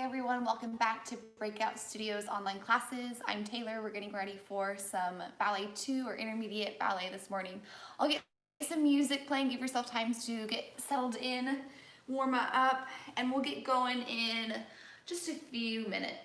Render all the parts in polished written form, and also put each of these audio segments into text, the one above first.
Hey everyone, welcome back to BreakOut Studios online classes. I'm Taylor. We're getting ready for some Ballet 2 or intermediate ballet this morning. I'll get some music playing, give yourself time to get settled in, warm up, and we'll get going in just a few minutes.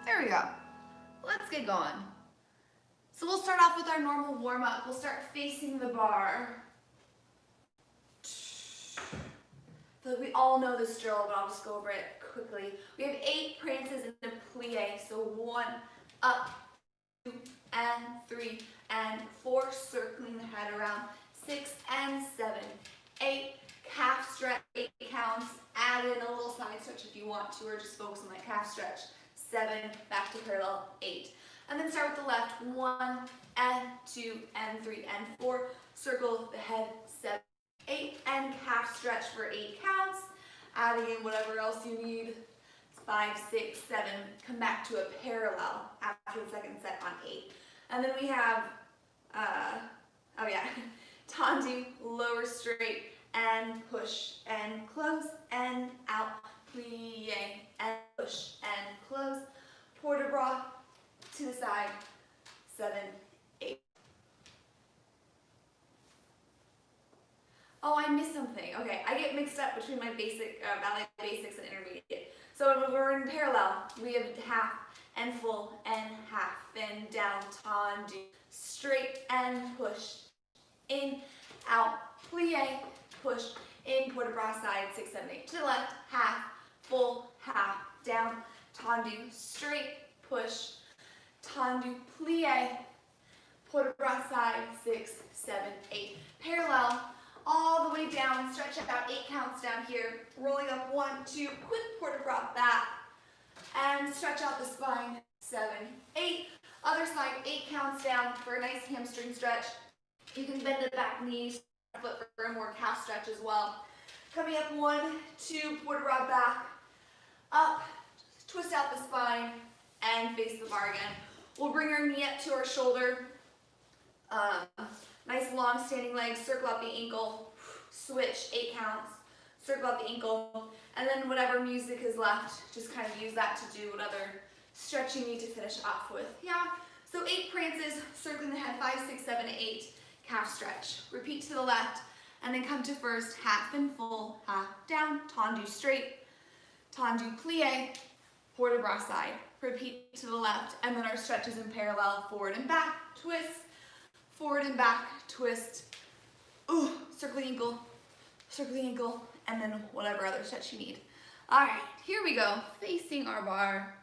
There we go. Let's get going. So we'll start off with our normal warm-up. We'll start facing the bar. So we all know this drill, but I'll just go over it quickly. We have 8 prances in a plie. So 1, up, 2, and 3, and 4, circling the head around, 6 and 7, 8, calf stretch, 8 counts, add in a little side stretch if you want to, or just focus on that calf stretch. 7, back to parallel, 8. And then start with the left, 1, and 2, and 3, and 4, circle the head, 7, 8, and calf stretch for 8 counts, adding in whatever else you need, 5, 6, 7, come back to a parallel after the second set on 8. And then we have, tendu, lower straight, and push, and close, and out, plie, and push, and close, port de bras, to the side, 7, 8. Oh, I missed something. Okay, I get mixed up between my basic ballet basics and intermediate. So when we're in parallel, we have half and full and half and down, tendu, straight and push, in, out, plie, push, in, port de bras side, 6, 7, 8. To the left, half, full, half, down, tendu, straight, push, tendu, plie, port de bras side, 6, 7, 8. Parallel, all the way down, stretch out 8 counts down here, rolling up 1, 2, quick port de bras back, and stretch out the spine, 7, 8. Other side, 8 counts down for a nice hamstring stretch. You can bend the back knees, foot for a more calf stretch as well. Coming up 1, 2, port de bras back, up, twist out the spine, and face the bar again. We'll bring our knee up to our shoulder. Nice long standing legs, circle out the ankle, switch, 8 counts, circle out the ankle, and then whatever music is left, just kind of use that to do what other stretch you need to finish off with. Yeah, so 8 prances, circling the head, 5, 6, 7, 8, calf stretch. Repeat to the left, and then come to first, half and full, half down, tendu straight, tendu plie, port de bras side. Repeat to the left, and then our stretches in parallel, forward and back, twist, forward and back, twist, circle the ankle, and then whatever other stretch you need. All right, here we go, facing our bar.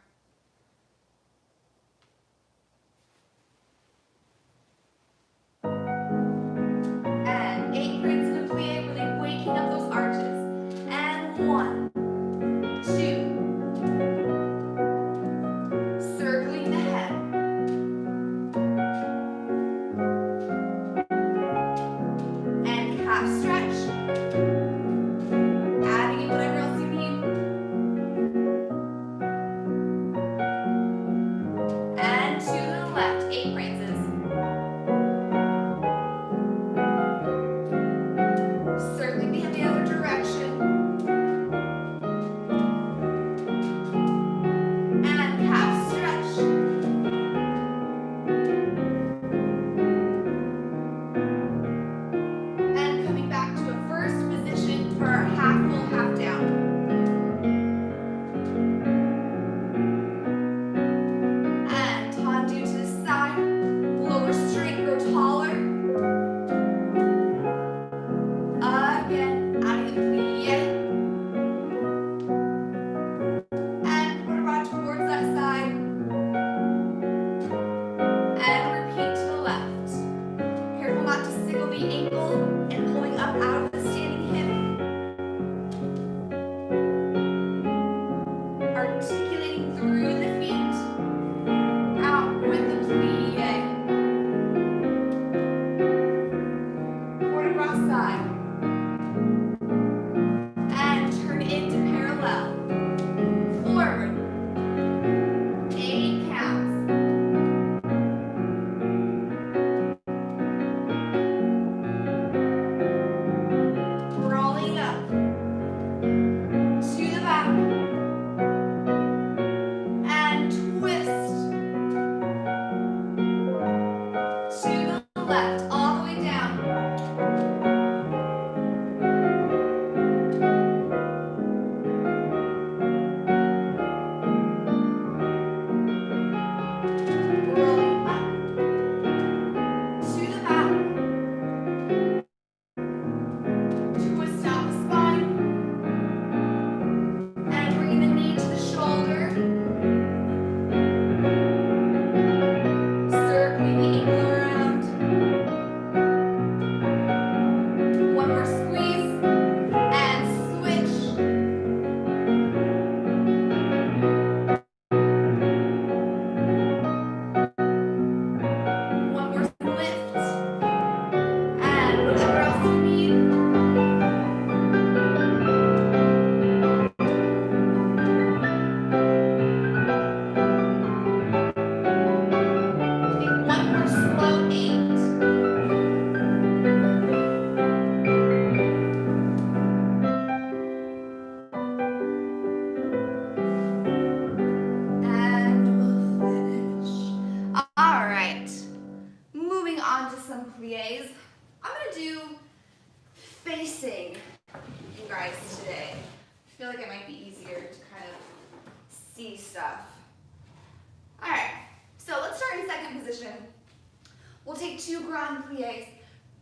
We'll take 2 grand pliés,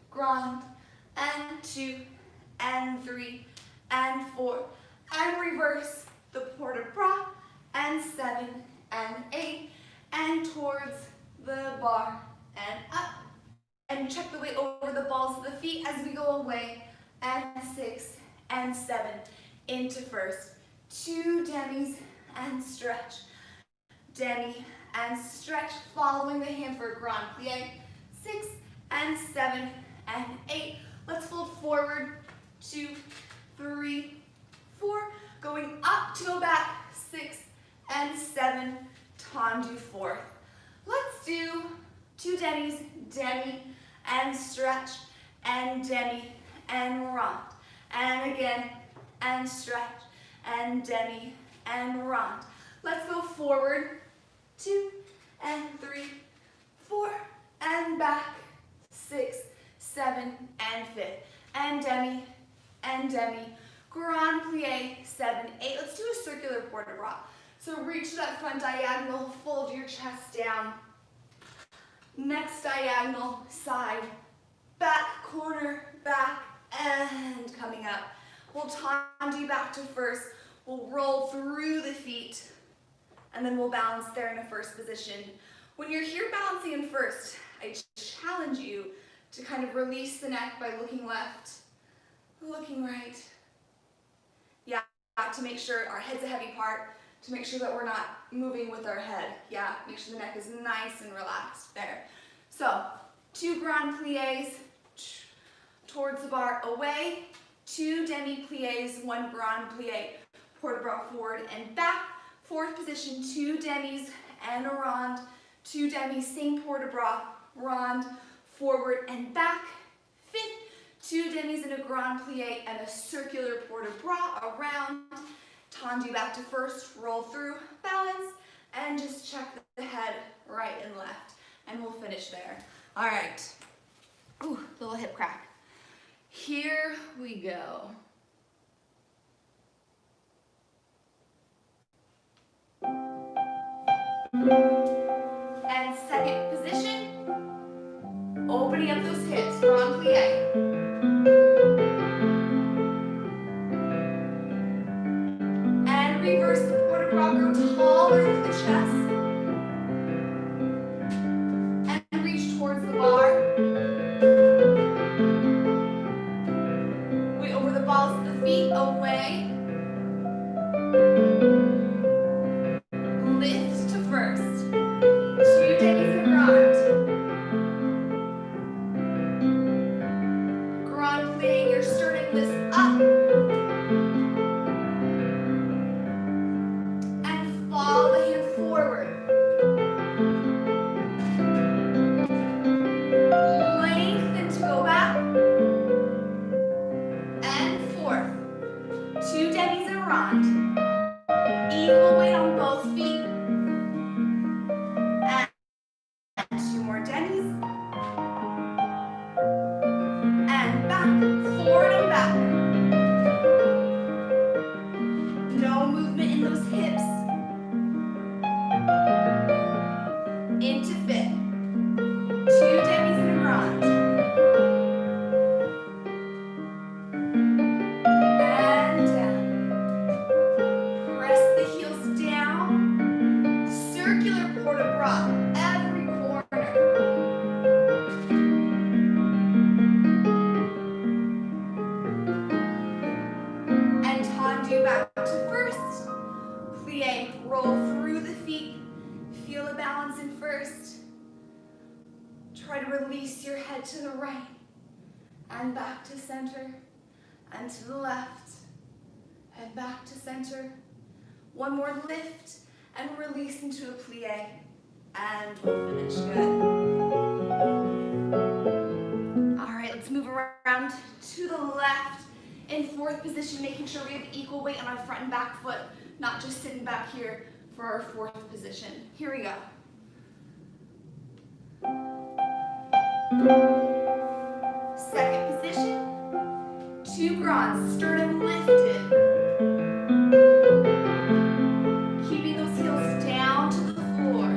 grand, and 2, and 3, and 4, and reverse the port de bras, and 7, and 8, and towards the bar, and up. And check the weight over the balls of the feet as we go away, and 6, and 7, into first. 2 demis, and stretch. Demi, and stretch, following the hand for a grand plie. 6, and 7, and 8. Let's fold forward, 2, 3, 4. Going up to go back, 6, and 7, tendu fourth. Let's do 2 demis, demi, and stretch, and demi, and rond. And again, and stretch, and demi, and rond. Let's go forward, 2, and 3, 4, and back, 6, 7, and 5. And demi, grand plie, 7, 8. Let's do a circular port de bras. So reach to that front diagonal, fold your chest down. Next diagonal, side, back, corner, back, and coming up. We'll tendu back to first. We'll roll through the feet, and then we'll balance there in a first position. When you're here balancing in first, I challenge you to kind of release the neck by looking left, looking right. Yeah, to make sure our head's a heavy part, to make sure that we're not moving with our head. Yeah, make sure the neck is nice and relaxed there. So, 2 grand pliés towards the bar, away. 2 demi pliés, 1 grand plie, port de bras forward and back. Fourth position, 2 demis and a rond. 2 demis, same port de bras, rond, forward and back. Fifth, 2 demis and a grand plie and a circular port de bras around. Tendu back to first, roll through, balance, and just check the head right and left. And we'll finish there. All right. Ooh, little hip crack. Here we go. And second position, opening up those hips, grand plie. Reverse the port de bras, grow taller through the chest. And reach towards the bar. Weight over the balls of the feet, away. Lift to first. 2 demis and grand. Grand plie, your sternum lifts up. Equal weight on both feet. And 2 more demis. And back, forward and back. No movement in those hips. Into fifth. 2 demis and a grand. And down. Press the heels down. Circular port de bras, every corner. And tendu back to first. Plie, roll through the feet. Feel the balance in first. Try to release your head to the right. And back to center. And to the left. And back to center. One more lift and release into a plie. And we'll finish good. All right, let's move around to the left. In fourth position, making sure we have equal weight on our front and back foot, not just sitting back here for our fourth position. Here we go. Second position, 2 grands, sternum lifted. Keeping those heels down to the floor.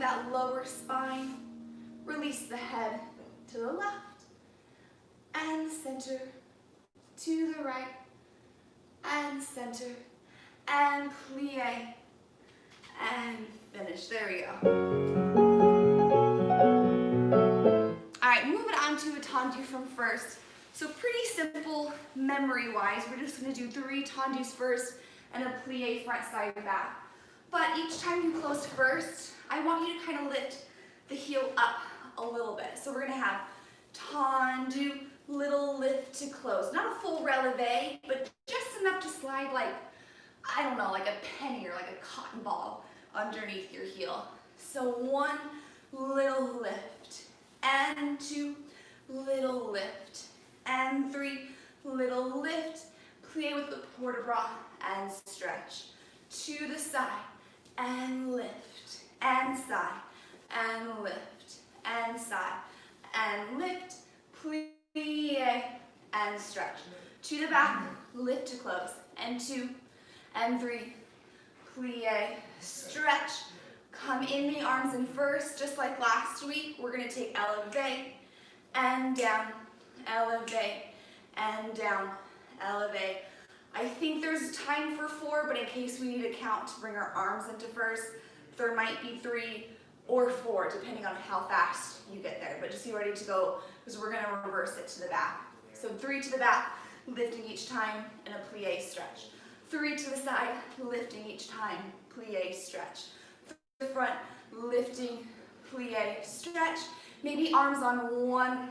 that lower spine. Release the head to the left and center, to the right and center, and plie, and finish. There we go. All right, moving on to a tendu from first. So pretty simple memory-wise. We're just gonna do 3 tendus first and a plie front, side, back. But each time you close first, I want you to kind of lift the heel up a little bit. So we're gonna have tendu, little lift to close. Not a full releve, but just enough to slide like, I don't know, like a penny or like a cotton ball underneath your heel. So 1 little lift, and 2 little lift, and 3 little lift. Plie with the port de bras and stretch. To the side, and lift, and side, and lift, and side, and lift, plie, and stretch. To the back, lift to close, and 2, and 3, plie, stretch. Come in the arms in first, just like last week. We're gonna take elevate, and down, elevate, and down, elevate. I think there's time for 4, but in case we need to count to bring our arms into first, there might be 3 or 4, depending on how fast you get there. But just be ready to go, because we're gonna reverse it to the back. So 3 to the back, lifting each time, and a plie stretch. 3 to the side, lifting each time, plie stretch. 3 to the front, lifting, plie stretch. Maybe arms on 1,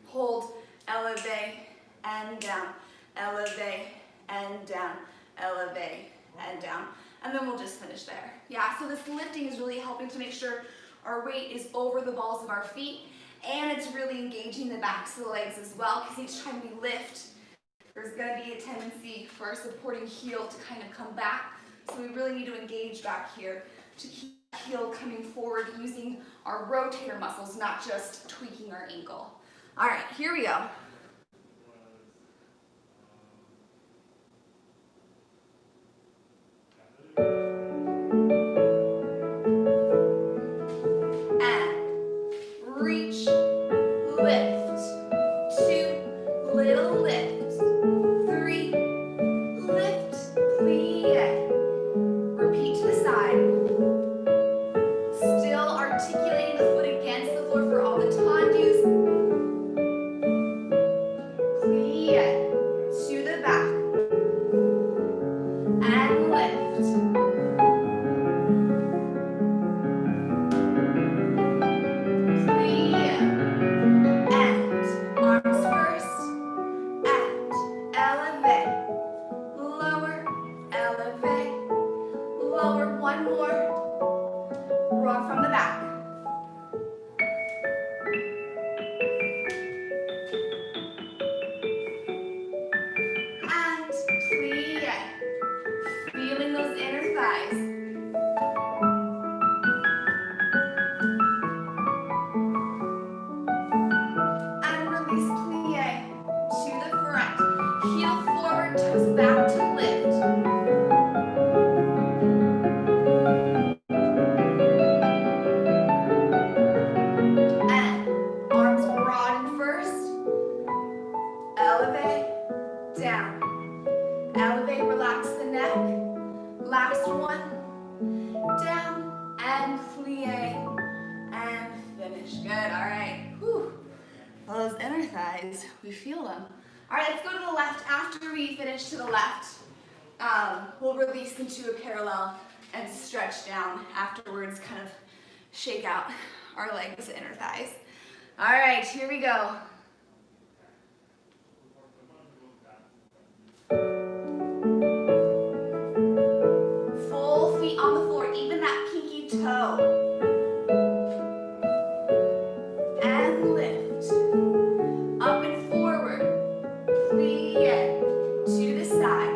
hold, elevate, and down, elevate, and down, elevate, and down. And then we'll just finish there. Yeah, so this lifting is really helping to make sure our weight is over the balls of our feet, and it's really engaging the backs of the legs as well, because each time we lift, there's gonna be a tendency for our supporting heel to kind of come back. So we really need to engage back here to keep the heel coming forward using our rotator muscles, not just tweaking our ankle. All right, here we go. Reach, lift, 2, little lift, 3, lift, plie. Repeat to the side. Still articulating the foot against the floor for all the tendus. Plie, to the back, and lift. One more. Rock from the back. And plie. Feeling those inner thighs. And release, plie to the front. Heel forward, toes back to lift. Last one, down and plie and finish. Good, all right. Whew. Those inner thighs, we feel them. All right, let's go to the left. After we finish to the left, we'll release into a parallel and stretch down. Afterwards, kind of shake out our legs, inner thighs. All right, here we go. On the floor, even that pinky toe. And lift. Up and forward. Plie to the side.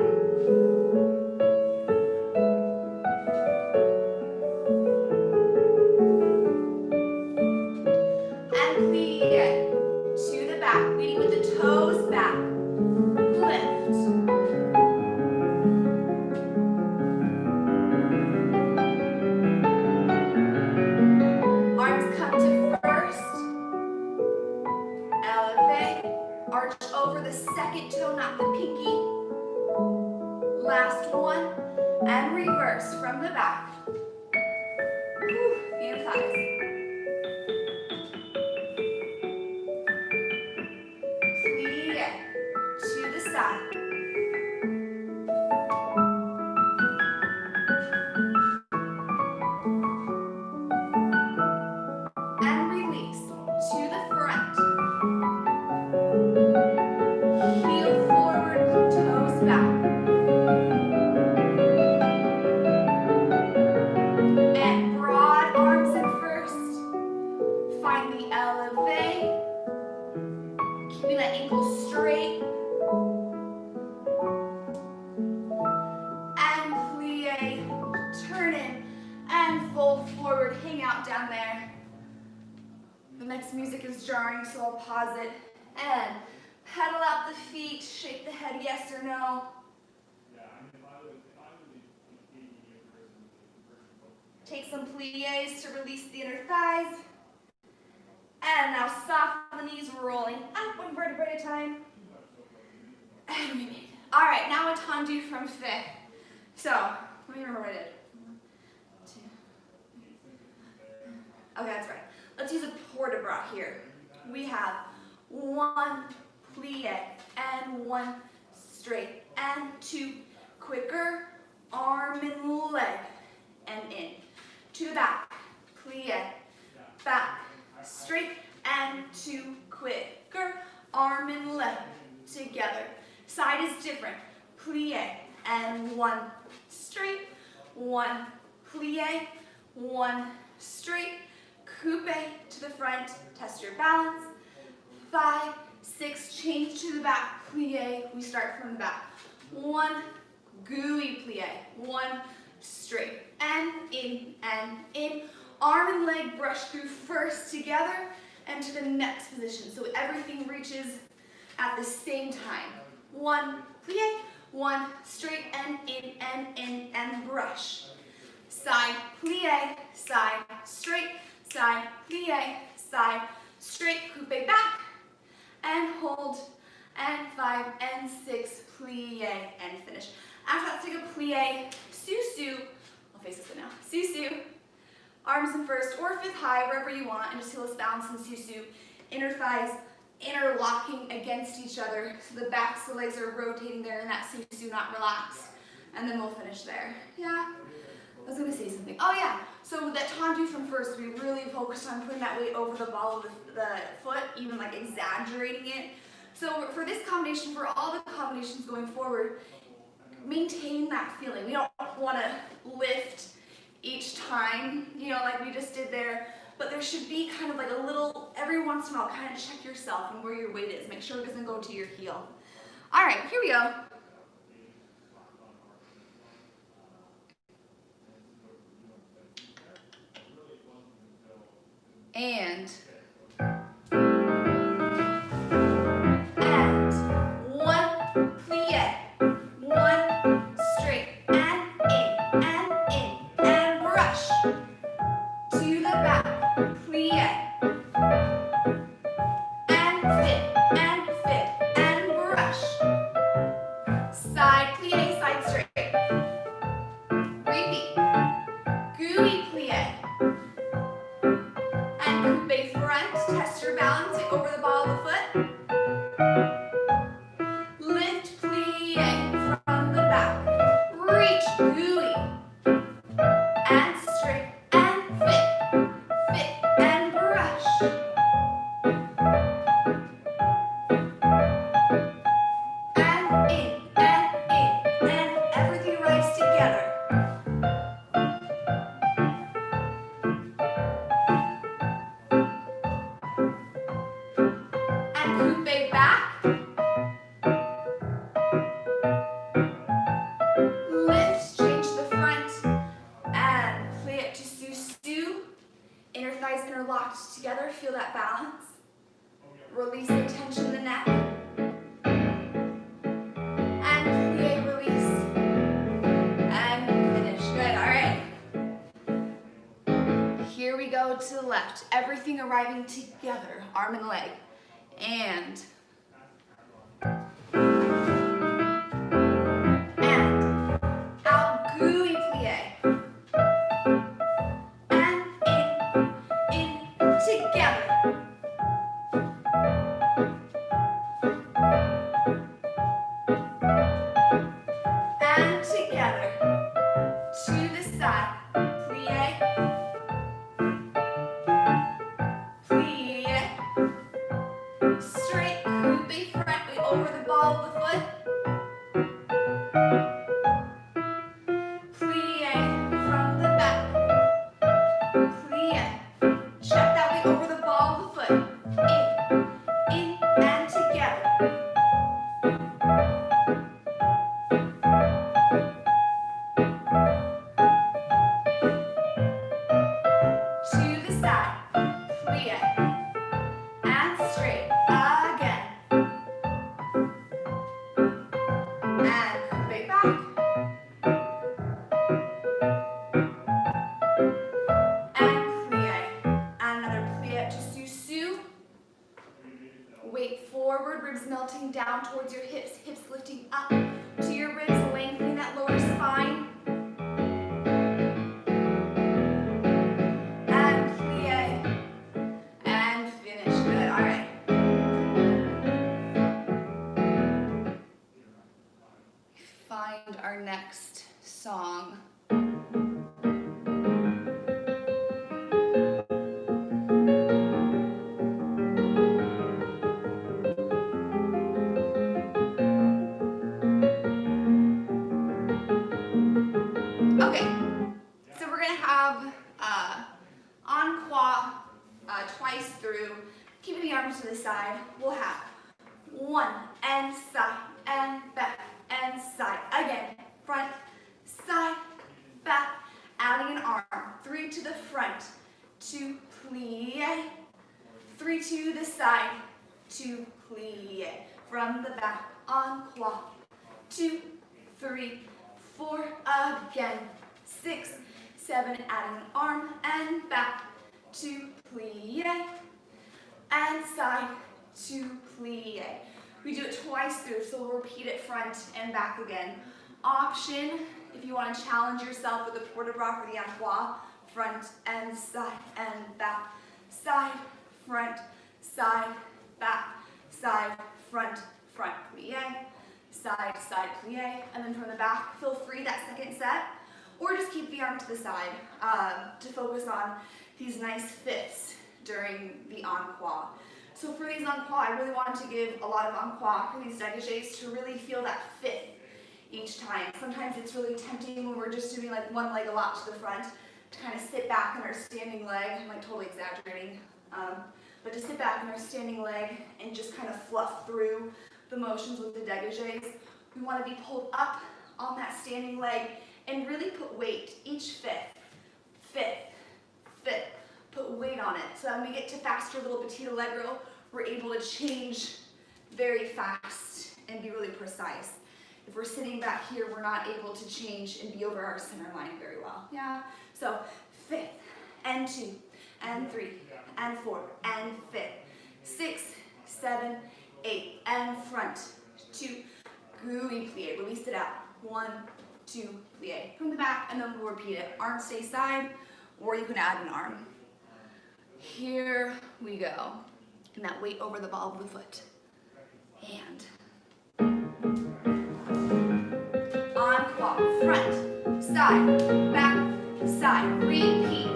And plie to reverse from the back. Whew, and thighs. Plie to the side. And release to the front. Heel forward, toes back. And broad arms at first. Find the elevate. Keeping that ankle straight. And plie, turn in, and fold forward. Hang out down there. The next music is jarring, so I'll pause it. And pedal out the feet, shake the head yes or no. Take some plies to release the inner thighs. And now soften the knees, rolling up one vertebrae at a time. And we made it. All right, now a tendu from fifth. So, let me remember what I did. 1, 2. Okay, that's right. Let's use a port de bras here. We have 1 plie and 1 straight and 2 quicker, arm and leg, and in. To the back, plie, back, straight, and 2 quicker, arm and leg, together. Side is different. Plie and 1 straight, 1 plie, 1 straight, coupe to the front, test your balance. 5, 6, change to the back, plie, we start from the back. 1 gooey plie, 1 straight, and in, arm and leg brush through first together and to the next position. So everything reaches at the same time. 1 plie, 1 straight, and in, and brush. Side, plie, side, straight, side, plie, side, straight, coupe back, and hold, and 5 and 6, plie, and finish. After that, take a plie, sous-sus, I'll face this way now, sous-sus, arms in first or fifth high, wherever you want, and just feel this balance in sous-sus, inner thighs interlocking against each other, so the backs of the legs are rotating there, and that sous-sus not relaxed, and then we'll finish there. Yeah? I was going to say something. Oh yeah, so that tendu from first, we really focused on putting that weight over the ball of the foot, even like exaggerating it. So for this combination, for all the combinations going forward, maintain that feeling. We don't want to lift each time, you know, like we just did there, but there should be kind of like a little, every once in a while, kind of check yourself and where your weight is. Make sure it doesn't go to your heel. All right, here we go. And 1 plie, 1 straight, and in, and brush to the back, plie, and fit, and brush, side plie, side straight, repeat, gooey plie, and coupe front, test your balance over the ball of the foot. Lift plie from the back. Reach gooey. And straight and fit and brush. And in, and everything arrives together. And coupe back. Lift, change to the front, and plie it to sous-sus. Inner thighs interlocked together, feel that balance. Release the tension in the neck. And plie, release. And finish. Good, all right. Here we go to the left. Everything arriving together, arm and leg. And out, gooey plie. plie. And in, together. And together. To the side. Plie. Plie. Straight, coupe front, weight over the ball of the foot. Plie from the back. Plie. Check that weight over the ball of the foot. In and together. To the side. Plie. And straight. Again. And coupe back. And plie. And another plie to sous-sus. Weight forward, ribs melting down towards your hips, hips lifting up to your ribs, lengthening that lower spine. And plie. And finish. Good. All right. Find our next song. Okay, so we're gonna have encore twice through, keeping the arms to the side. We'll have one and side and back and side. Again, front, side, back, adding an arm. 3 to the front, 2 plie, 3 to the side, 2 plie. From the back, encore. 2, 3, 4, again. 6, 7, adding an arm and back. 2 plie and side, 2 plie. We do it twice through, so we'll repeat it front and back again. Option, if you want to challenge yourself with the port de bras for the encore, front and back, side, front, side, back, side, front, front plie, side, side plie, and then from the back, feel free that second set, or just keep the arm to the side to focus on these nice fifths during the encore. So for these encore, I really wanted to give a lot of encore for these dégagés to really feel that fifth each time. Sometimes it's really tempting when we're just doing like one leg a lot to the front to kind of sit back in our standing leg. I'm like totally exaggerating, but to sit back in our standing leg and just kind of fluff through the motions with the dégagés. We want to be pulled up on that standing leg and really put weight each fifth, put weight on it. So when we get to faster little petit allegro, we're able to change very fast and be really precise. If we're sitting back here, we're not able to change and be over our center line very well. Yeah. So fifth, and 2, and 3, and 4, and fifth, 6, 7, 8, and front, 2, gooey plie, release it out, 1, 2, plie, from the back, and then we'll repeat it. Arm stay side, or you can add an arm. Here we go, and that weight over the ball of the foot, and encore, front, side, back, side, repeat,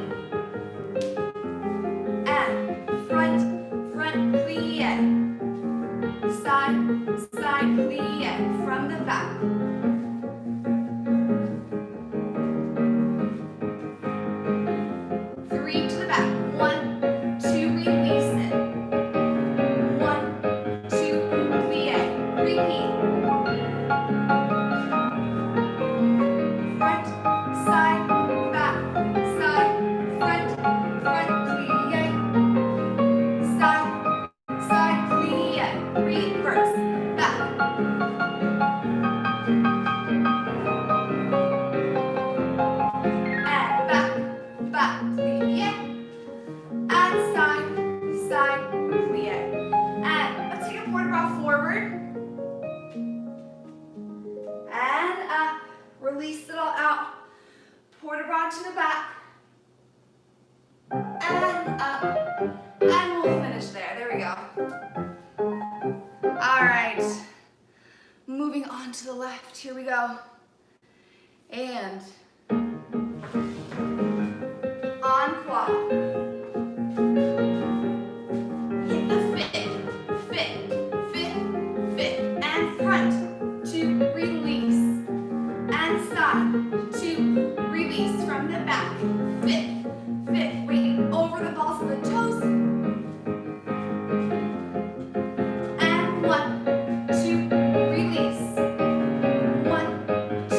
and front, front plie, side, side plie, from the back, rod to the back, and up, and we'll finish there. There we go. All right, moving on to the left. Here we go. And on quad. Hit the fit, and front to release, and side to release from the back. Fit, weight over the balls of the toes, and 1, 2, release, 1, 2,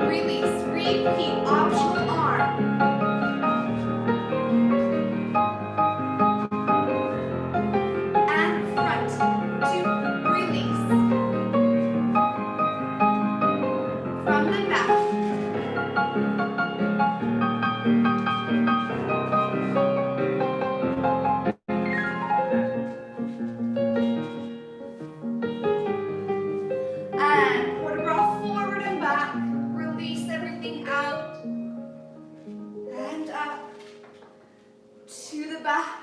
release, repeat, optional arm. And front to release, from the back. And quarter forward and back, release everything out, and up, to the back,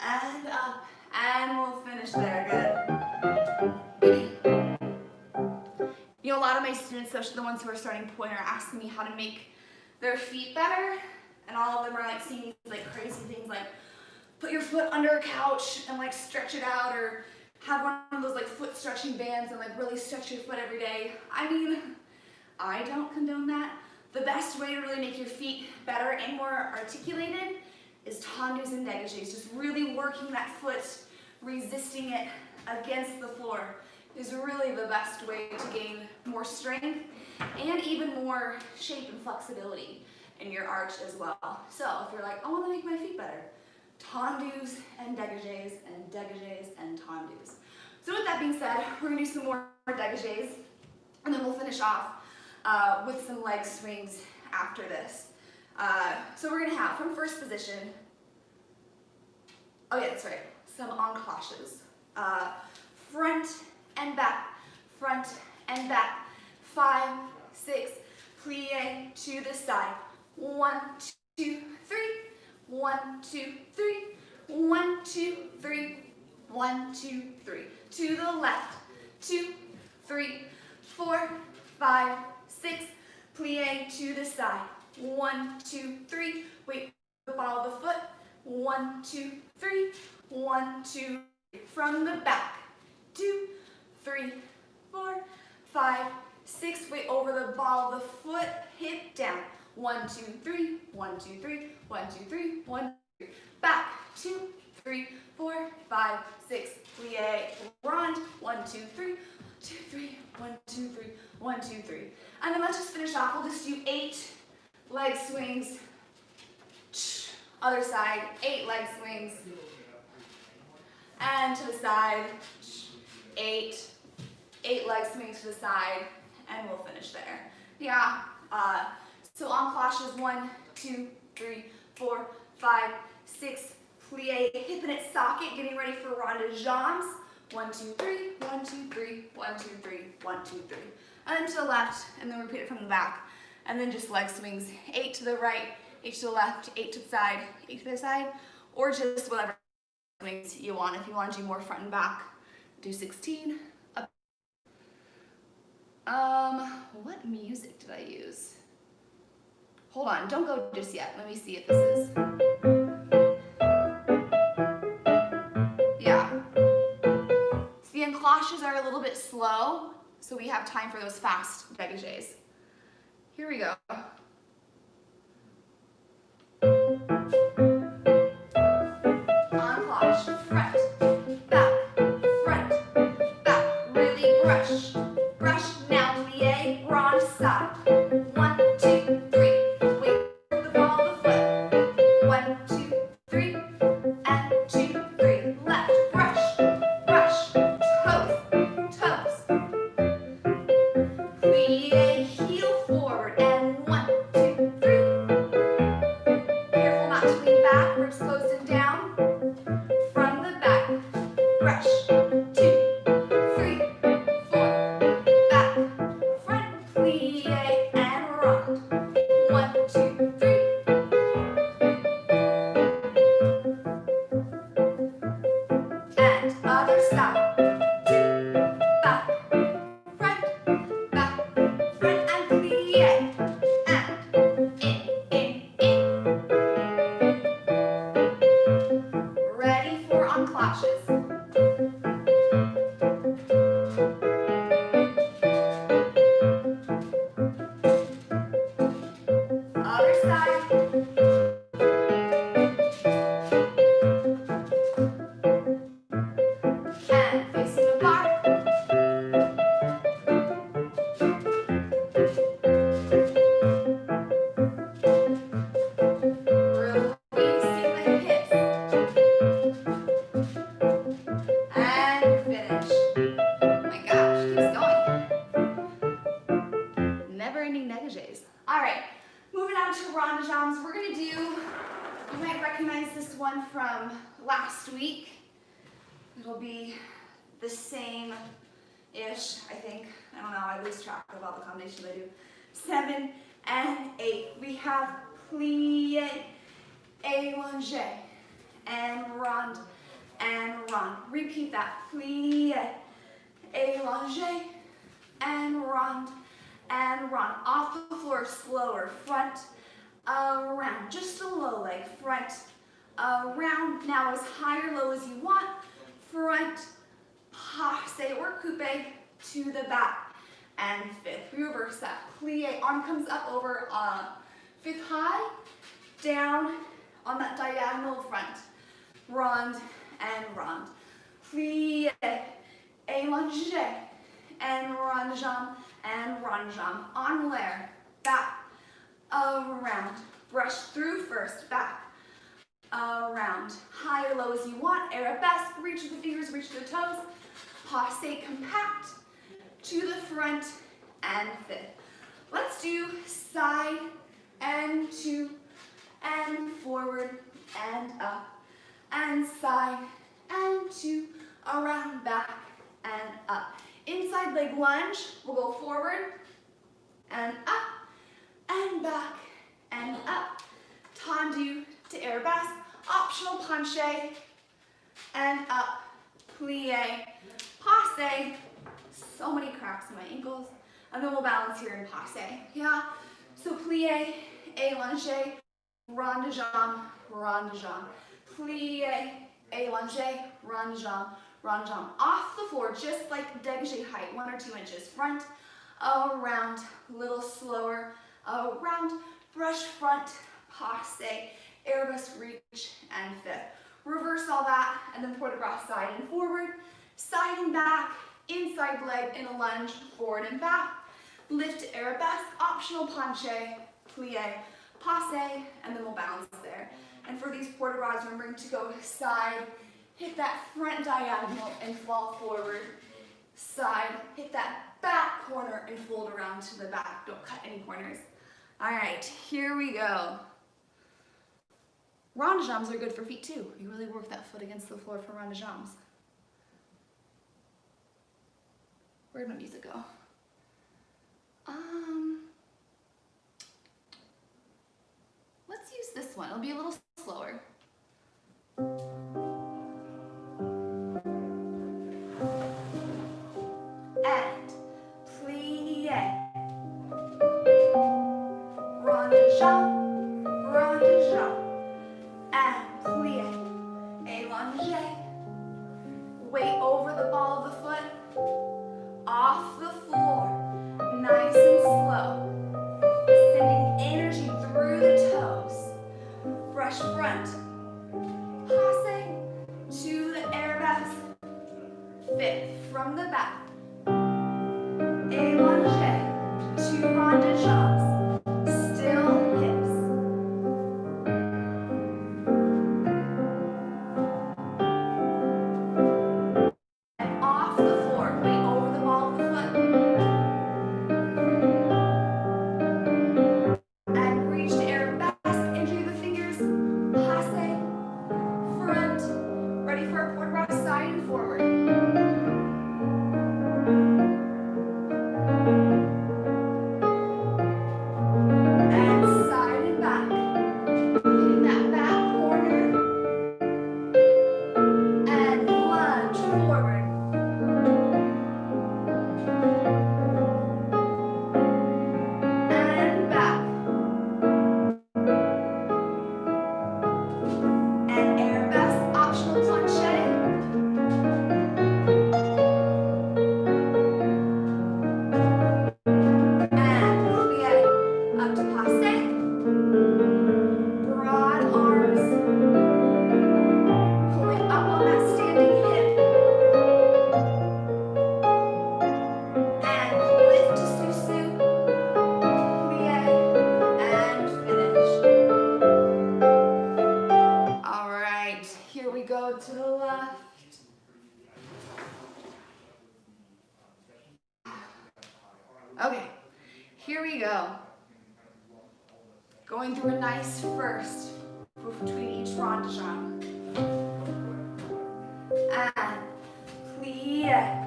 and up, and we'll finish there, good. You know, a lot of my students, especially the ones who are starting point, are asking me how to make their feet better, and all of them are like seeing these like crazy things like put your foot under a couch and like stretch it out, or have one of those like foot stretching bands and like really stretch your foot every day. I mean, I don't condone that. The best way to really make your feet better and more articulated is tendus and dégagés. Just really working that foot, resisting it against the floor is really the best way to gain more strength and even more shape and flexibility in your arch as well. So if you're like, I want to make my feet better, tendus and dégagés and dégagés and tendus. So with that being said, we're going to do some more dégagés, and then we'll finish off with some leg swings after this. So we're going to have, from first position, oh yeah, that's right, some enclenches. Front and back, 5, 6, plie to the side. 1, 2, 3, 1, 2, 3, 1, 2, 3, 1, 2, 3. To the left, 2, 3, 4, 5, 6, plie to the side. 1, 2, 3, wait, the ball of the foot. 1, 2, 3, 1, 2, from the back. 2, 3, 4, 5, 6, weight over the ball of the foot, hip down. 1, 2, 3, 1, 2, 3, 1, 2, 3, 1, 2, 3. Back. 2, 3, 4, 5, 6, plie, rond. 1, 2, 3, 2, 3, 1, 2, 3, 1, 2, 3. And then let's just finish off. We'll just do 8 leg swings. Other side, 8 leg swings. And to the side, 8 leg swings to the side, and we'll finish there. Yeah, so enclenches, 1, 2, 3, 4, 5, 6, plie, hip in its socket, getting ready for rond de jambes. 1, 2, 3, 1, 2, 3, 1, 2, 3, 1, 2, 3. And then to the left, and then repeat it from the back. And then just leg swings, 8 to the right, 8 to the left, 8 to the side, 8 to the side, or just whatever swings you want. If you want to do more front and back, do 16. What music did I use? Hold on, don't go just yet. Let me see if this is. Yeah. So the enclenches are a little bit slow, so we have time for those fast dégagés. Here we go. Enclenche, front, back, really brush. Brush, now plie, rond side. 1, 2, 3, wait for the ball of the foot. 1, 2, 3, and 2, 3. Left, brush, toes. Plie, heel forward, and 1, 2, 3. Careful not to lean back, ribs closed and down. From the back, brush. 2, 3, 4. Back, front, plie, and rond. 1, 2, to rond de jambes. We're gonna do, you might recognize this one from last week. It'll be the same-ish, I think. I don't know, I lose track of all the combinations I do. 7 and 8. We have plie, allongé, and rond, and rond. Repeat that. Plie, allongé, and rond, and rond. Off the floor, slower. Front, around. Just a low leg. Front, around. Now as high or low as you want. Front, passe or coupe to the back. And 5th. We reverse that. Plie. Arm comes up over 5th high. Down on that diagonal front. Rond and rond. Plie, allongé, and rond de jambe, and rond de jambe. En l'air, back, around. Brush through first, back, around. High or low as you want. Arabesque, reach with the fingers, reach to the toes. Passe, compact, to the front, and 5th. Let's do side and 2, and forward, and up, and side, and 2, around, back, and up. Inside leg lunge, we'll go forward, and up, and back, and up. Tendu to arabesque, optional penché, and up, plie, passe. So many cracks in my ankles. And then we'll balance here in passe, yeah? So plie, allongé, rond de jambe, rond de jambe. Plie, allongé, rond de jambe, rond de jambe. Off the floor, just like dégagé height, 1 or 2 inches. Front, around, little slower, around, brush front, passe, arabesque reach, and 5th. Reverse all that, and then port across side and forward, side and back, inside leg in a lunge, forward and back. Lift to arabesque, optional penché, plie, passe, and then we'll balance there. And for these port de bras, remembering to go side, hit that front diagonal and fall forward. Side, hit that back corner and fold around to the back. Don't cut any corners. All right, here we go. Rond de jambes are good for feet too. You really work that foot against the floor for rond de jambes. Where'd my music go? Let's use this one. It'll be a little slower. And plie, rond de jambe, and plie, allongé. Weight over the ball of the foot, off the floor, nice and slow. Sending energy through the toes. Brush front, passe to the arabesque. 5th from the back. Allongé to rond de jambes. Still hips. And off the floor, weight over the ball of the foot. And reach to arabesque, into the fingers, passe, front, ready for a port de bras, side and forward. And side and back, hitting that back corner, and lunge forward. And back. And arabesque, optional planche. And plie, up to passe. Broad arms. Pulling up on that standing hip. And lift to susu. Plie, and finish. All right, here we go to the left. Okay, here we go. Going through a nice first between each rond de jambe. And plie,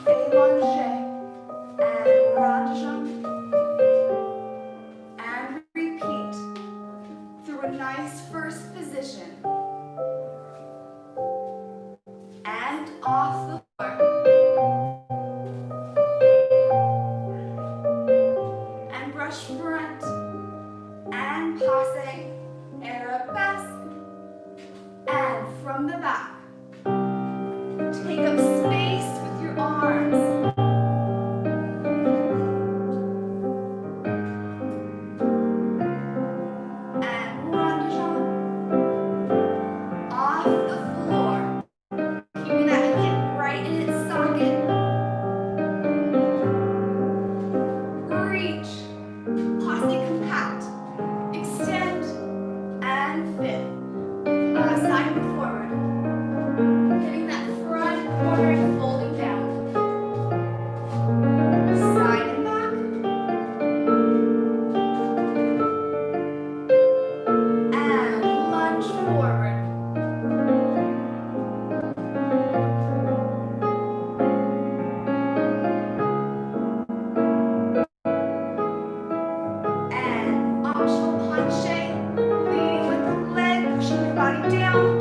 allongé, and rond de jambe. And repeat through a nice first position. And off the floor. And brush front. And passe, arabesque. And from the back. Take up space with your arms. And rond de jambe. Off the floor. Keeping that hip right in its socket. Reach. Passe compact. Extend. And fit. Side and forward. Hitting that front corner and folding down. Side and back. And lunge forward. And optional planche, leading with the leg, pushing your body down.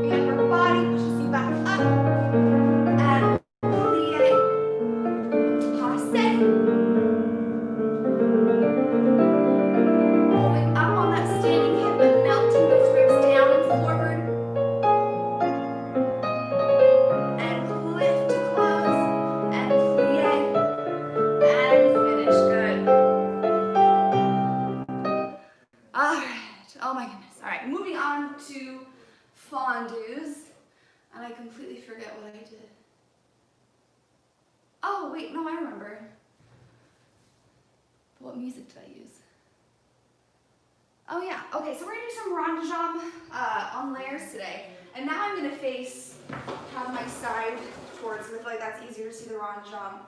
The upper body pushes you back up. And plie, passe. Holding up on that standing hip and melting those ribs down and forward. And lift to close. And plie. And finish. Good. Alright. Oh my goodness. Alright, moving on to fondus. And I completely forget what I did. Oh, wait, no, I remember. What music did I use? Oh yeah, okay, so we're gonna do some rond de jambe on layers today. And now I'm gonna have my side towards me. I feel like that's easier to see the rond de jambe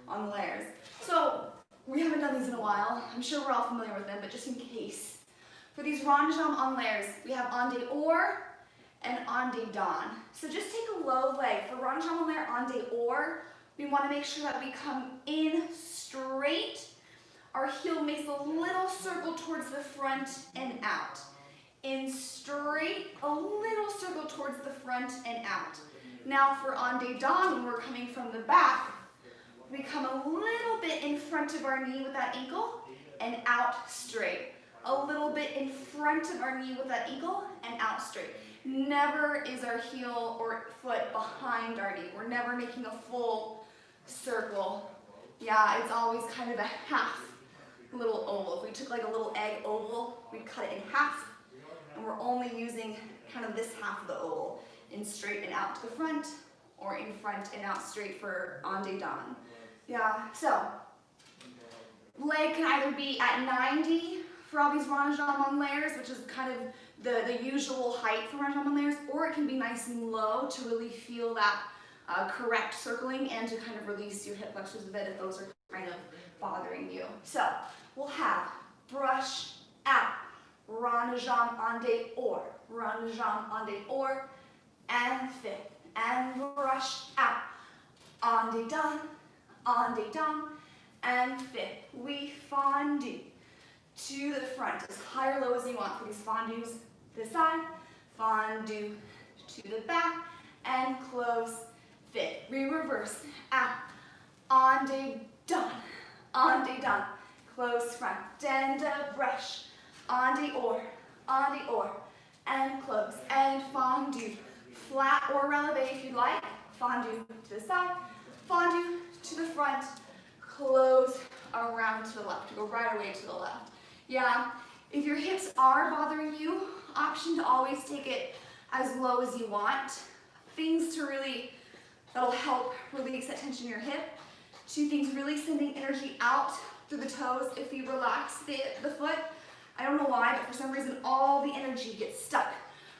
on the layers. So, we haven't done these in a while. I'm sure we're all familiar with them, but just in case. For these rond de jambe on layers, we have en dehors and en dedans. So just take a low leg. For rond de jambe on layer, en dehors, we want to make sure that we come in straight. Our heel makes a little circle towards the front and out. In straight, a little circle towards the front and out. Now for en dedans, when we're coming from the back, we come a little bit in front of our knee with that ankle and out straight. A little bit in front of our knee with that ankle and out straight. Never is our heel or foot behind our knee. We're never making a full circle. Yeah, it's always kind of a half little oval. If we took like a little egg oval, we'd cut it in half, and we're only using kind of this half of the oval, in straight and out to the front, or in front and out straight for en dedans. Yeah, so leg can either be at 90 for all these rond de jambe on layers, which is kind of the usual height for rond de jambe on layers, or it can be nice and low to really feel that correct circling and to kind of release your hip flexors a bit if those are kind of bothering you. So we'll have brush out, rond de jambe en dehors, rond de jambe en dehors, and fifth, and brush out, en dedans, and fifth. We fondue to the front, as high or low as you want for these fondues. This side, fondue to the back, and close, fifth. We reverse, out, en dedans, close front, and brush, en dehors, and close, and fondue, flat or releve if you'd like, fondue to the side, fondue to the front, close around to the left, go right away to the left. Yeah, if your hips are bothering you, option to always take it as low as you want. Things to really, that'll help release that tension in your hip. Two things, really sending energy out through the toes if you relax the foot. I don't know why, but for some reason all the energy gets stuck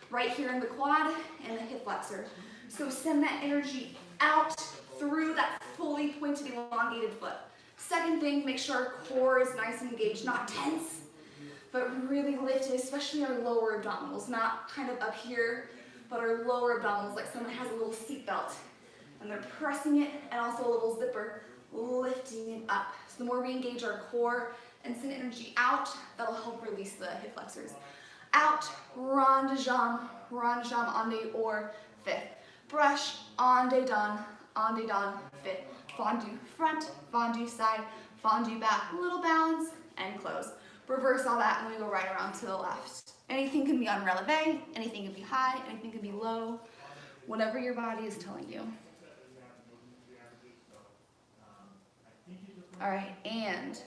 right here in the quad and the hip flexor. So send that energy out through that fully pointed, elongated foot. Second thing, make sure our core is nice and engaged, not tense. lifted, especially our lower abdominals, not kind of up here, but our lower abdominals, like someone has a little seat belt. And they're pressing it, and also a little zipper, lifting it up. So the more we engage our core and send energy out, that'll help release the hip flexors. Out, rond de jambe, ande or fifth. Brush, ande don, fifth. Fondu front, fondu side, fondu back. Little balance and close. Reverse all that and we go right around to the left. Anything can be on releve, anything can be high, anything can be low, whatever your body is telling you. All right, and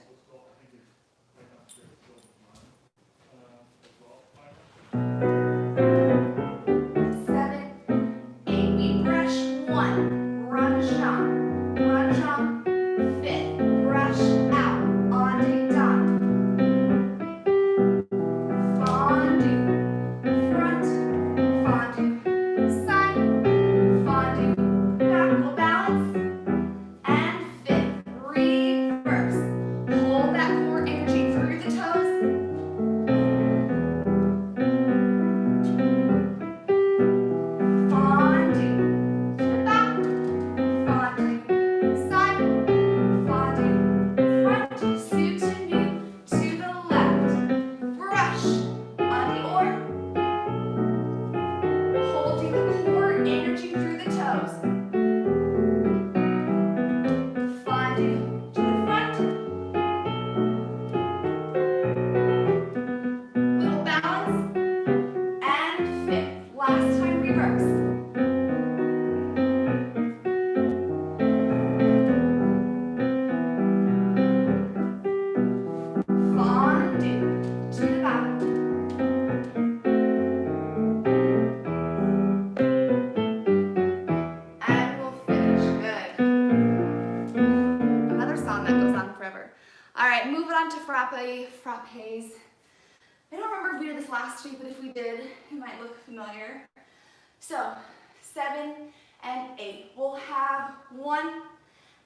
frappes. I don't remember if we did this last week, but if we did, it might look familiar. So 7 and 8. We'll have 1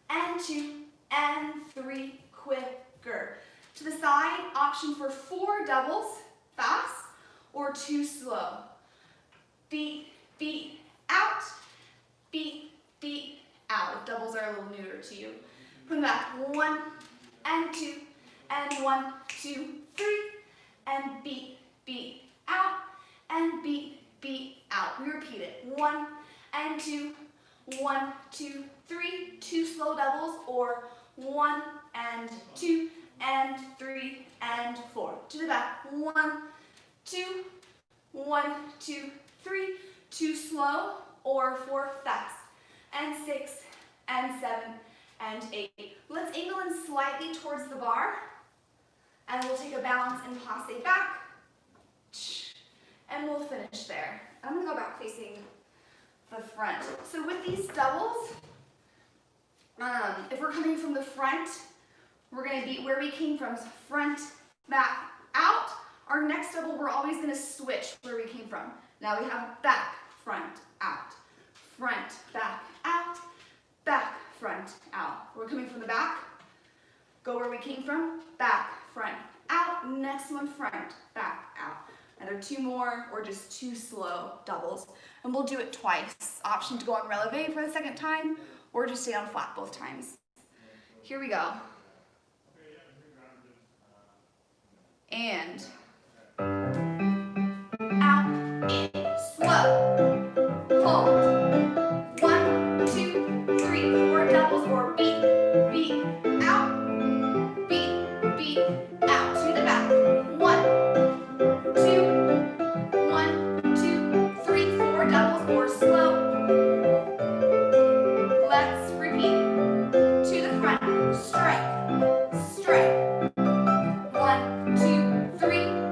and 2 and 3 quicker. To the side, option for 4 doubles, fast, or 2 slow. Beat, beat, out, beat, beat, out. If doubles are a little newer to you. From the back, 1 and 2 and 1, 2, 3, and beat, beat, out, and beat, beat, out. We repeat it. 1 and 2, 1, 2, 3, 2 slow doubles, or 1 and 2 and 3 and 4. To the back. 1, 2, 1, 2, 3, 2 slow, or 4 fast, and 6 and 7 and 8. Let's angle in slightly towards the bar. And we'll take a balance and passe back. And we'll finish there. I'm going to go back facing the front. So with these doubles, if we're coming from the front, we're going to be where we came from, front, back, out. Our next double, we're always going to switch where we came from. Now we have back, front, out. Front, back, out. Back, front, out. We're coming from the back. Go where we came from, back, front, out. Next one, front, back, out. Either 2 more or just 2 slow doubles. And we'll do it twice. Option to go on releve for the second time or just stay on flat both times. Here we go. And out, in, slow, hold. 1, 2, 3, 4 doubles or beat, beat, out, beat, beat, out. To the back. 1, 2, 1, 2, 3, 4 doubles or slow. Let's repeat. To the front. Strike, strike. 1, 2, 3.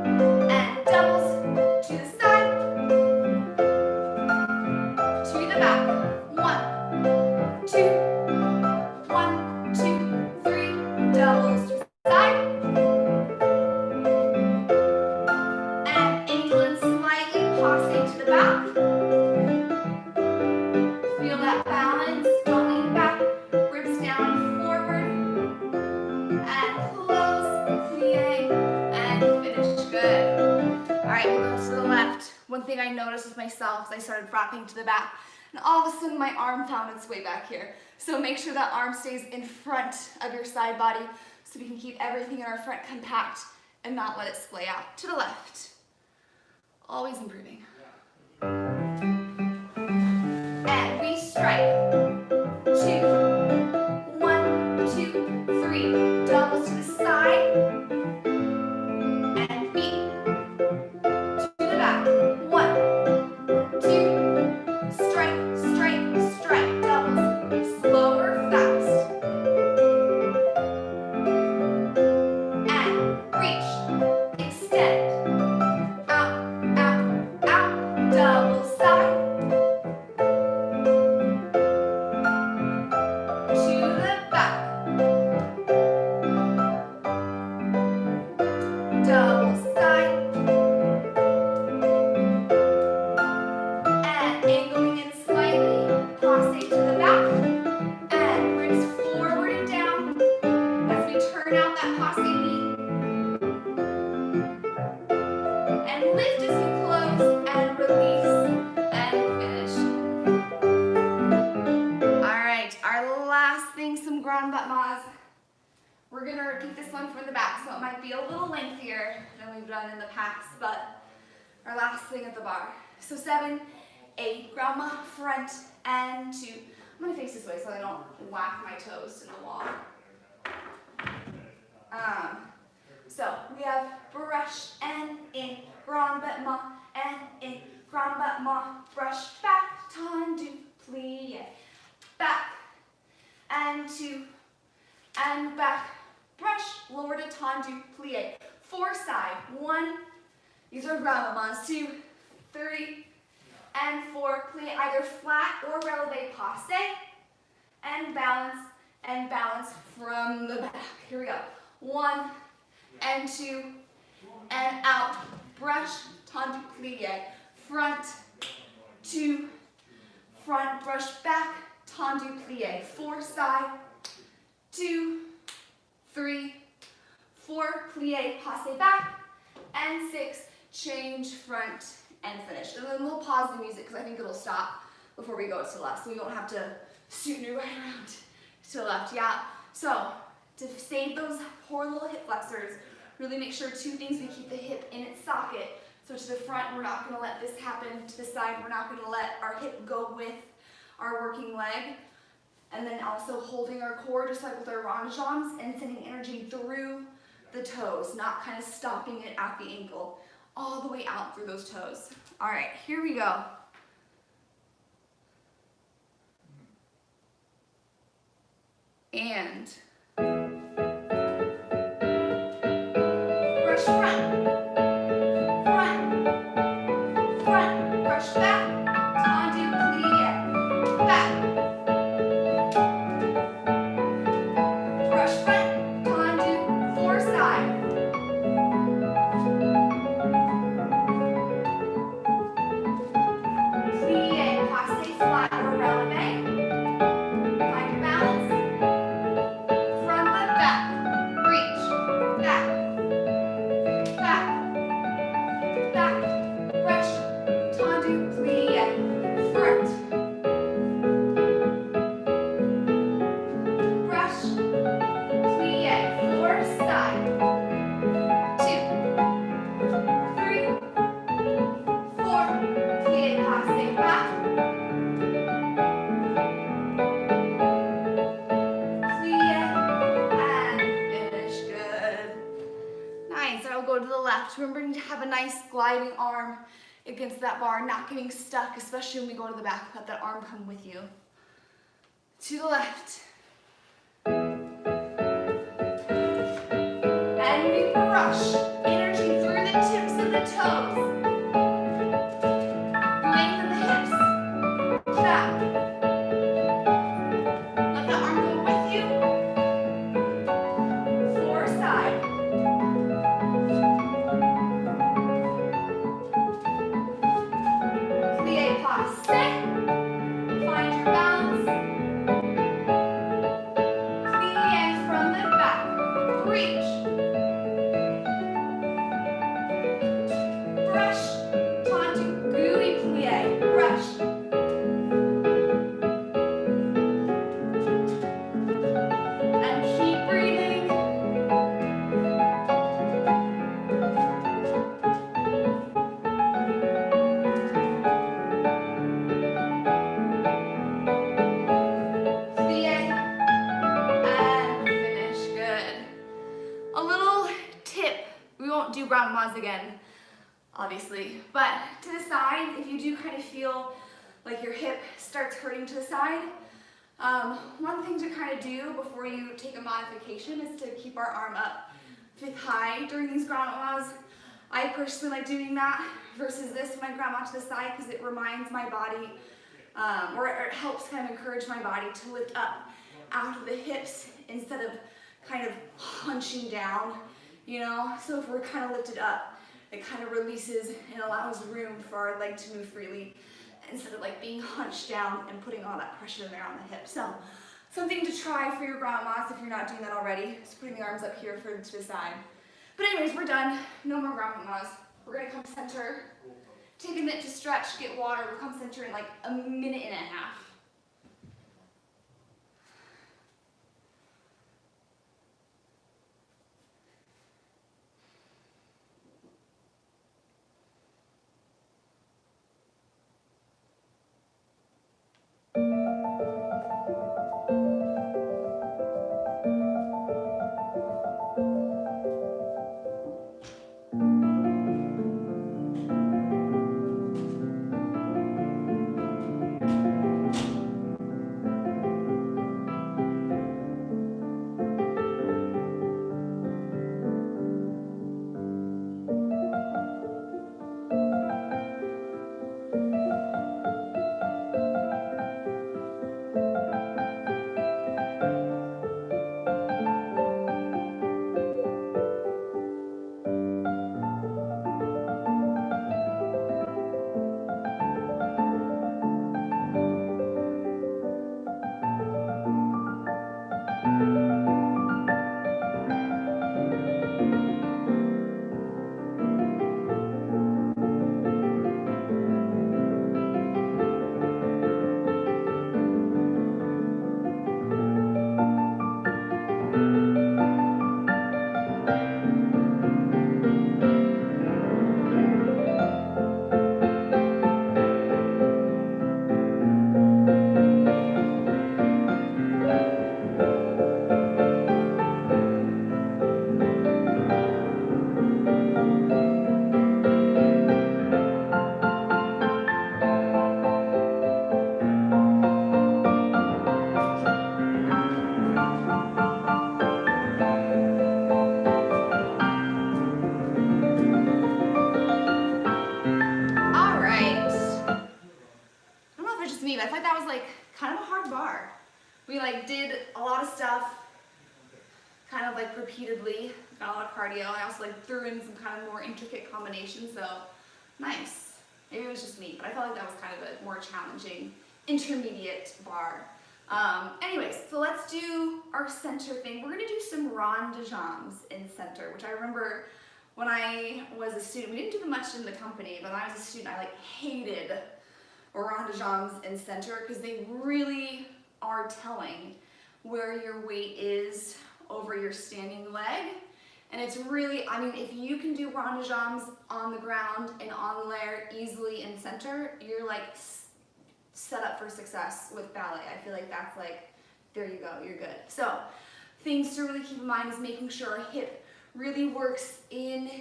one thing I noticed with myself is I started wrapping to the back, and all of a sudden my arm found its way back here. So make sure that arm stays in front of your side body so we can keep everything in our front compact and not let it splay out. To the left. Always improving. And we strike. 2, 1, 2, 3. Doubles to the side. And feet. To the back. 1, 2. Strike, strike, strike. Doubles. Slower, fast. And reach. Extend. Out, out, out. Double side. Double side, and angling in slightly, passe to the back, and ribs forward and down as we turn out that passe knee, and lift as you close, and release, and finish. Alright, our last thing, some ground butt mas. We're going to repeat this one from the back, so it might be a little lengthier than we've done in the past, but our last thing at the bar. So 7, 8, ground ma, front, and 2. I'm going to face this way so I don't whack my toes to the wall. So we have brush and in, ground butt ma, and in, ground butt ma, brush back, tendu, plie, back, and 2, and back. Brush, lower to tendu, plie. 4 side, 1, these are ground mas, 2, 3, and 4, plie, either flat or releve passe, and balance from the back. Here we go. 1, and 2, and out. Brush, tendu, plie. Front, 2, front, brush back, tendu, plie. 4 side, 2, 3, 4, plie, passe back, and 6, change front, and finish. And then we'll pause the music because I think it'll stop before we go to the left, so we don't have to scooter right around to the left. Yeah, so to save those poor little hip flexors, really make sure 2 things: we keep the hip in its socket. So to the front, we're not going to let this happen. To the side, we're not going to let our hip go with our working leg. And then also holding our core, just like with our ranjans, and sending energy through the toes, not kind of stopping it at the ankle, all the way out through those toes. All right, here we go. And brush front, front, front, brush back, tendu, plie, back. Remembering to have a nice gliding arm against that bar, not getting stuck, especially when we go to the back. Let that arm come with you. To the left. And we brush energy through the tips of the toes. Lengthen the hips. Back. Let the arm go with you. 4 side. Find your balance. Plie from the back. Reach. pause again, obviously. But to the side, if you do kind of feel like your hip starts hurting to the side, one thing to kind of do before you take a modification is to keep our arm up fifth high during these ground mods. I personally like doing that versus this when I ground mod to the side because it reminds my body, or it helps kind of encourage my body to lift up out of the hips instead of kind of hunching down, you know? So if we're kind of lifted up, it kind of releases and allows room for our leg to move freely instead of like being hunched down and putting all that pressure there on the hip. So something to try for your ground mods if you're not doing that already, is putting the arms up here to the side. But anyways, we're done. No more ground mods. We're gonna come center, take a minute to stretch, get water. We'll come center in like a minute and a half. I feel like that was like kind of a hard bar. We like did a lot of stuff kind of like repeatedly, got a lot of cardio. I also like threw in some kind of more intricate combinations, so nice. Maybe it was just me, but I felt like that was kind of a more challenging intermediate bar. Anyways, so let's do our center thing. We're gonna do some rond de jambes in center, which I remember when I was a student, we didn't do them much in the company, but when I was a student, I like hated rond de jambes in center because they really are telling where your weight is over your standing leg. And it's really, I mean, if you can do rond de jambes on the ground and on layer easily in center, you're like set up for success with ballet. I feel like that's like, there you go, you're good. So things to really keep in mind is making sure our hip really works in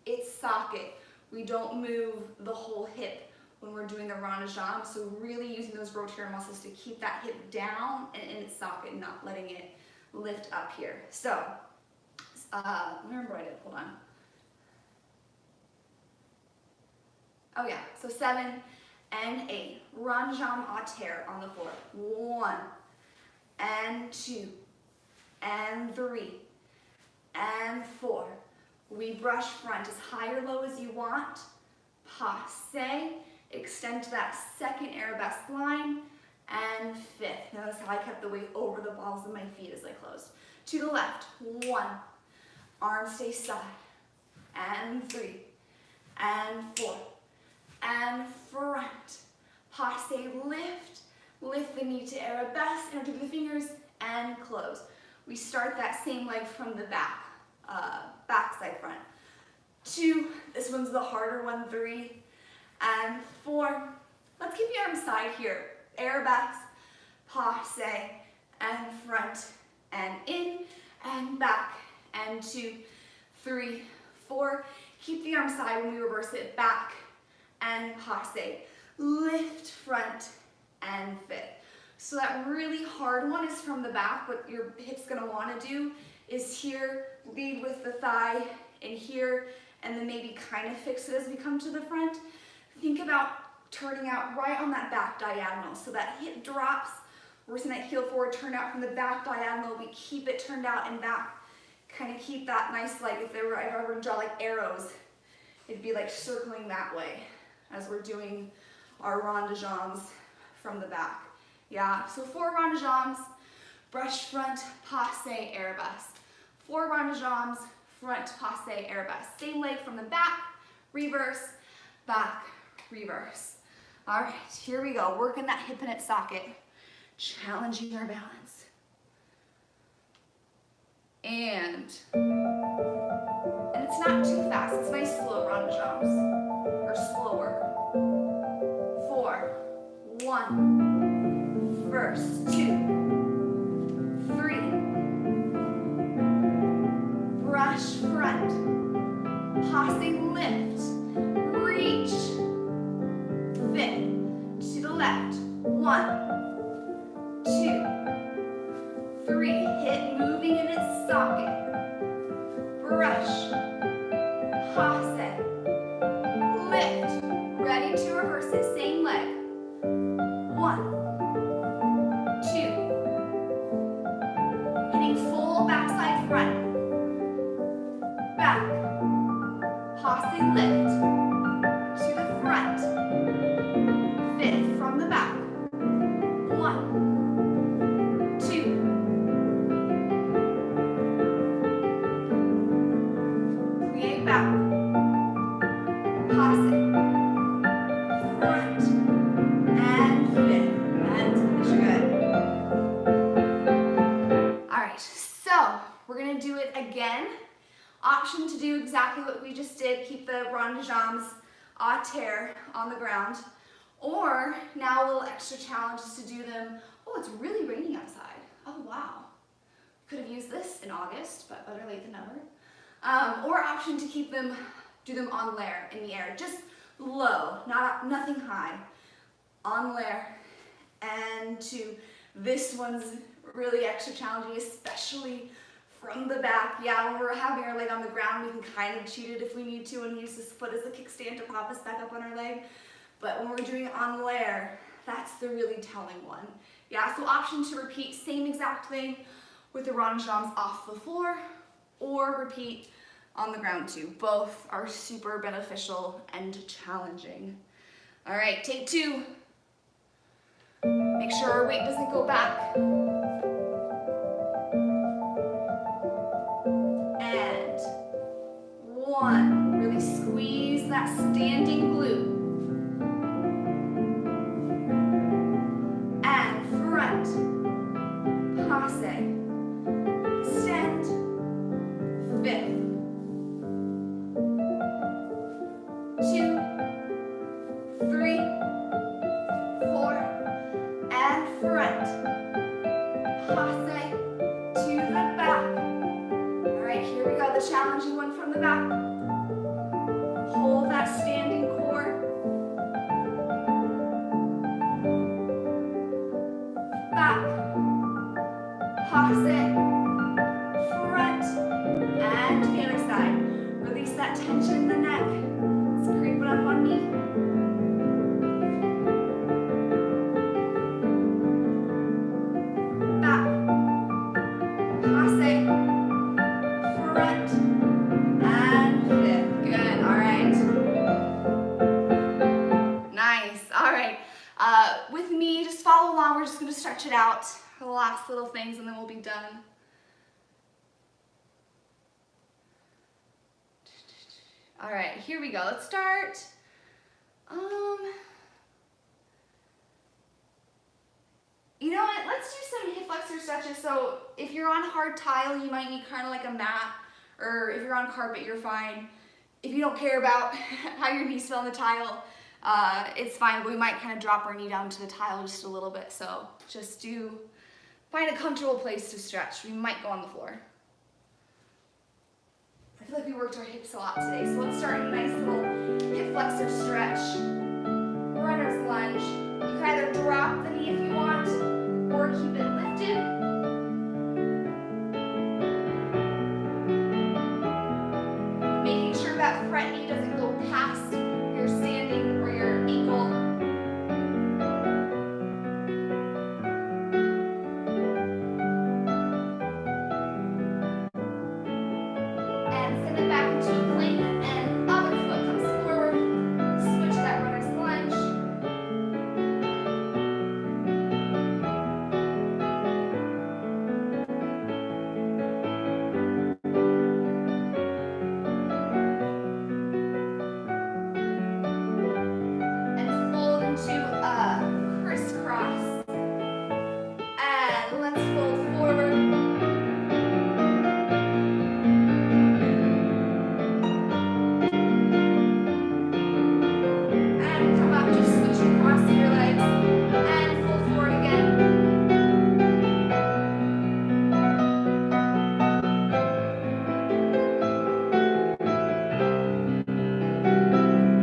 its socket. We don't move the whole hip when we're doing the rond de jambes. So really using those rotator muscles to keep that hip down and in its socket, not letting it lift up here. So, remember what I did, hold on. Oh yeah, so 7 and 8. Rond de jambe à terre on the floor. 1 and 2 and 3 and 4. We brush front as high or low as you want. Passe. Extend to that second arabesque line. And 5th. Notice how I kept the weight over the balls of my feet as I closed. To the left. 1. Arms stay side. And 3. And 4. And front. Passe, lift. Lift the knee to arabesque, intertwine the fingers, and close. We start that same leg from the back, backside front. 2, this one's the harder one, 3, and 4. Let's keep the arms side here. Arabesque, passe, and front, and in, and back, and 2, 3, 4. Keep the arm side when we reverse it, back and passe. Lift, front, and fit. So that really hard one is from the back. What your hip's gonna wanna do is here, lead with the thigh, and here, and then maybe kind of fix it as we come to the front. Think about turning out right on that back diagonal. So that hip drops, we're seeing that heel forward, turn out from the back diagonal. We keep it turned out and back. Kind of keep that nice, like if I were to draw like arrows, it'd be like circling that way as we're doing our rond de jambes from the back. Yeah, so 4 rond de jambes, brush front, passe, arabesque. 4 rond de jambes, front, passe, arabesque. Same leg from the back, reverse, back, reverse. All right, here we go. Working that hip in its socket, challenging our balance. And it's not too fast. It's nice slow rond de jambes, or slower. 4, 1, first, 2, 3, brush front, passe lift, reach, fit, to the left, 1, 2, 3, hip moving in its socket, brush, passe, lift, ready to reverse it, same leg, 1, 2, hitting full backside front, back, passe lift, to the front, fit from the back, 1, 2, create back, passe, front, and fit, and finish good. All right, so we're gonna do it again. Option to do exactly what we just did, keep the rond de jambes à terre on the ground, or now a little extra challenge is to do them. Oh, it's really raining outside. Oh wow. Could have used this in August, but better late than never. Or option to keep them, do them en l'air, in the air, just low, nothing high, en l'air, and 2. This one's really extra challenging, especially from the back. Yeah, when we're having our leg on the ground, we can kind of cheat it if we need to and use this foot as a kickstand to pop us back up on our leg. But when we're doing it en l'air, that's the really telling one. Yeah, so option to repeat same exact thing with the rond de jambes off the floor, or repeat on the ground too. Both are super beneficial and challenging. All right, take 2. Make sure our weight doesn't go back. And 1, really squeeze that standing glute. And front, passe, extend, fit. 2, 3, 4, and front, passe to the back. All right, here we go, the challenging one from the back. Hold that standing core. Back, passe, front, and to the other side. Release that tension in the neck. Let's creep it up on me. Back, passe, front, and fit. Good, all right. Nice, all right. With me, just follow along. We're just gonna stretch it out for the last little things and then we'll be done. All right, here we go. Let's start. You know what? Let's do some hip flexor stretches. So if you're on hard tile, you might need kind of like a mat, or if you're on carpet, you're fine. If you don't care about how your knees feel on the tile, it's fine. But we might kind of drop our knee down to the tile just a little bit. So just find a comfortable place to stretch. We might go on the floor. feel like we worked our hips a lot today. So let's start a nice little hip flexor stretch. Runner's lunge. You can either drop the knee if you want, or keep it lifted. Making sure that front knee doesn't go past your standing or your ankle. And send it back into a plank, and other foot comes forward. Switch that runner's lunge. And fold into a crisscross. And let's fold forward. And come up, just switching across your legs. And fold forward again.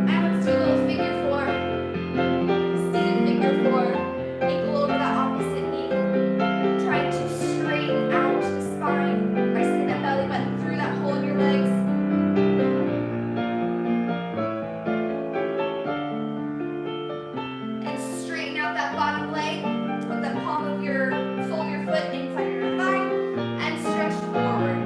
And let's do a little figure four. Seated figure four. Ankle over that opposite knee. Trying to straighten out the spine by sending that belly button through that hole in your legs. And straighten out that bottom leg with the palm of your sole of your foot inside of your thigh and stretch forward.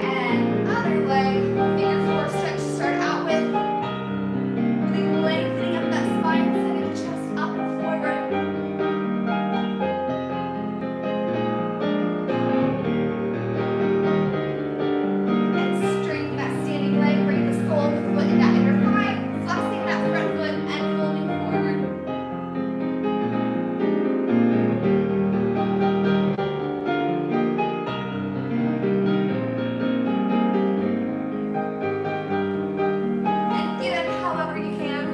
And other leg, figure four stretch to start out with. Really lengthening up that spine, sending the chest up and forward. And straighten that standing leg, bring the sole of the foot in that inner thigh, flexing that front foot and folding forward. And get it however you can.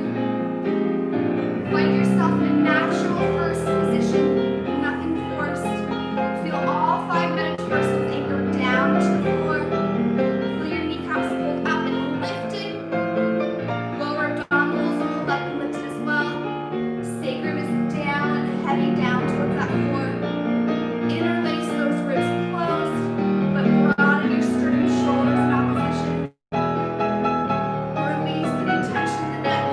Find yourself in a natural first position, nothing forced. Feel all 5 metatarsals anchor down to the floor. Feel your kneecaps pulled up and lifted. Lower abdominals pulled up and lifted as well. Sacrum is down, heavy down towards that floor. Interlace those ribs closed, but broaden your sternum and shoulders in opposition. Release any tension in the neck.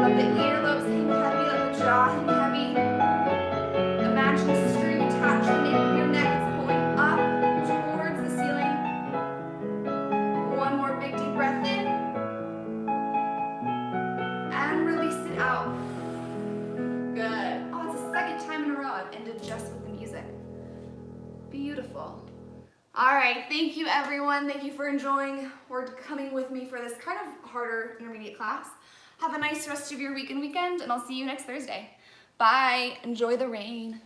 Let the earlobes hang heavy, let the jaw hang heavy. Imagine a string attached to the nape of your neck. It's pulling up towards the ceiling. One more big deep breath in. And release it out. Good. Oh, it's the second time in a row I've ended just with the music. Beautiful. All right, thank you everyone. Thank you for enjoying or coming with me for this kind of harder intermediate class. Have a nice rest of your week and weekend, and I'll see you next Thursday. Bye. Enjoy the rain.